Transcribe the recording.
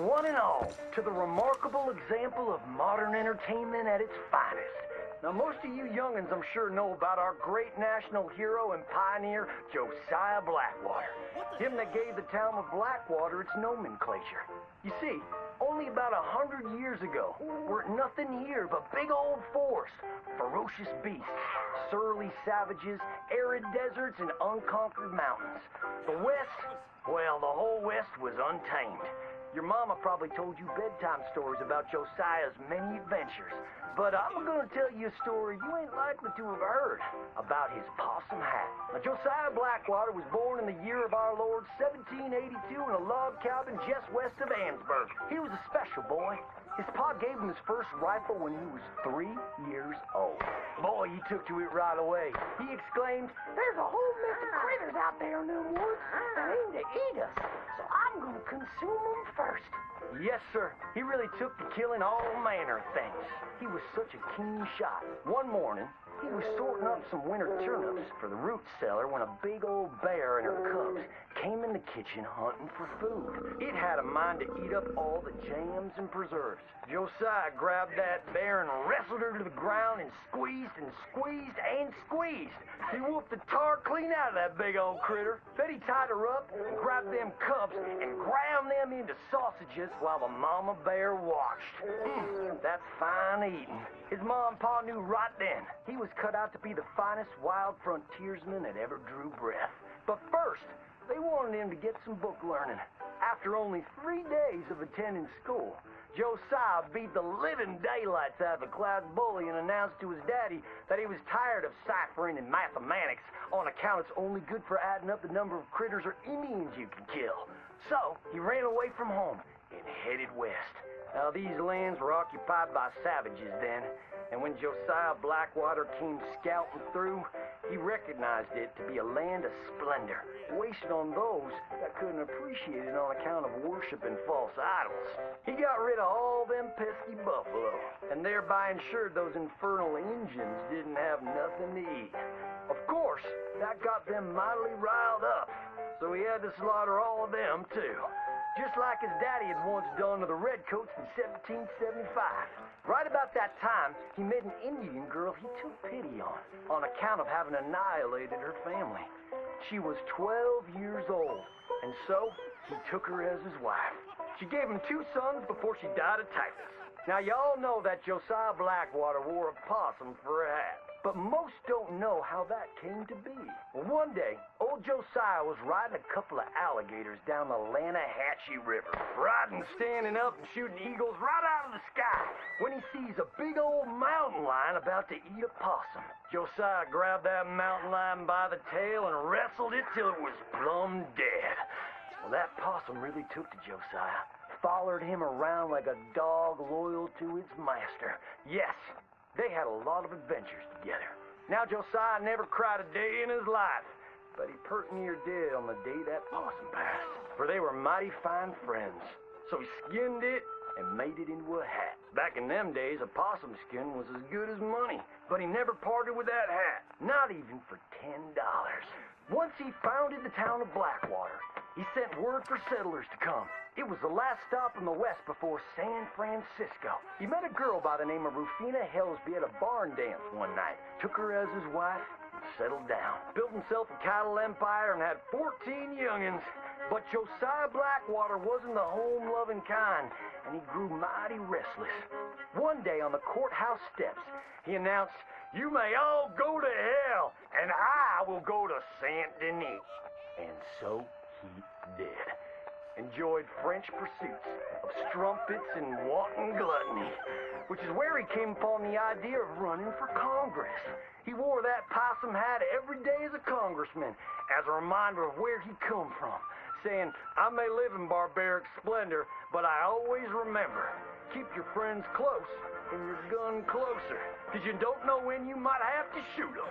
one and all, to the remarkable example of modern entertainment at its finest. Now, most of you youngins, I'm sure, know about our great national hero and pioneer, Josiah Blackwater. Him that gave the town of Blackwater its nomenclature. You see, only about 100 years ago, weren't nothing here but big old forests, ferocious beasts, surly savages, arid deserts, and unconquered mountains. The West, well, the whole West was untamed. Your mama probably told you bedtime stories about Josiah's many adventures, but I'm gonna tell you a story you ain't likely to have heard about his possum hat. Now, Josiah Blackwater was born in the year of our Lord 1782 in a log cabin just west of Ansburg. He was a special boy. His pa gave him his first rifle when he was 3 years old. Boy, he took to it right away. He exclaimed, "There's a whole mess of critters out there in the woods that aim to eat us, so I'm gonna consume them first." Yes, sir. He really took to killing all manner of things. He was such a keen shot. One morning, he was sorting up some winter turnips for the root cellar when a big old bear and her cubs came in the kitchen hunting for food. It had a mind to eat up all the jams and preserves. Josiah grabbed that bear and wrestled her to the ground and squeezed and squeezed and squeezed. He whooped the tar clean out of that big old critter. Then he tied her up and grabbed them cubs and ground them into sausages while the mama bear watched. That's fine eating. His mom and pa knew right then he was cut out to be the finest wild frontiersman that ever drew breath. But first, they wanted him to get some book learning. After only 3 days of attending school, Josiah beat the living daylights out of the class bully and announced to his daddy that he was tired of ciphering and mathematics on account it's only good for adding up the number of critters or Indians you can kill. So he ran away from home and headed west. Now, these lands were occupied by savages then, and when Josiah Blackwater came scouting through, he recognized it to be a land of splendor, wasted on those that couldn't appreciate it on account of worshiping false idols. He got rid of all them pesky buffalo, and thereby ensured those infernal Injuns didn't have nothing to eat. Of course, that got them mightily riled up, so he had to slaughter all of them too. Just like his daddy had once done to the Redcoats in 1775. Right about that time, he met an Indian girl he took pity on account of having annihilated her family. She was 12 years old, and so he took her as his wife. She gave him 2 sons before she died of typhus. Now, y'all know that Josiah Blackwater wore a possum for a hat. But most don't know how that came to be. Well, one day, old Josiah was riding a couple of alligators down the Lanahatchee River. Riding, standing up, and shooting eagles right out of the sky when he sees a big old mountain lion about to eat a possum. Josiah grabbed that mountain lion by the tail and wrestled it till it was plumb dead. Well, that possum really took to Josiah. Followed him around like a dog loyal to its master. Yes, they had a lot of adventures together. Now, Josiah never cried a day in his life, but he pert near did on the day that possum passed, for they were mighty fine friends. So he skinned it and made it into a hat. Back in them days, a possum skin was as good as money, but he never parted with that hat, not even for $10. Once he founded the town of Blackwater, he sent word for settlers to come. It was the last stop in the west before San Francisco. He met a girl by the name of Rufina Helsby at a barn dance one night, took her as his wife, and settled down. Built himself a cattle empire and had 14 youngins. But Josiah Blackwater wasn't the home-loving kind, and he grew mighty restless. One day on the courthouse steps, he announced, "You may all go to hell, and I will go to Saint Denis." And so he did. Enjoyed French pursuits of strumpets and wanton gluttony, which is where he came upon the idea of running for Congress. He wore that possum hat every day as a congressman, as a reminder of where he come from, saying, "I may live in barbaric splendor, but I always remember, keep your friends close and your gun closer, because you don't know when you might have to shoot them."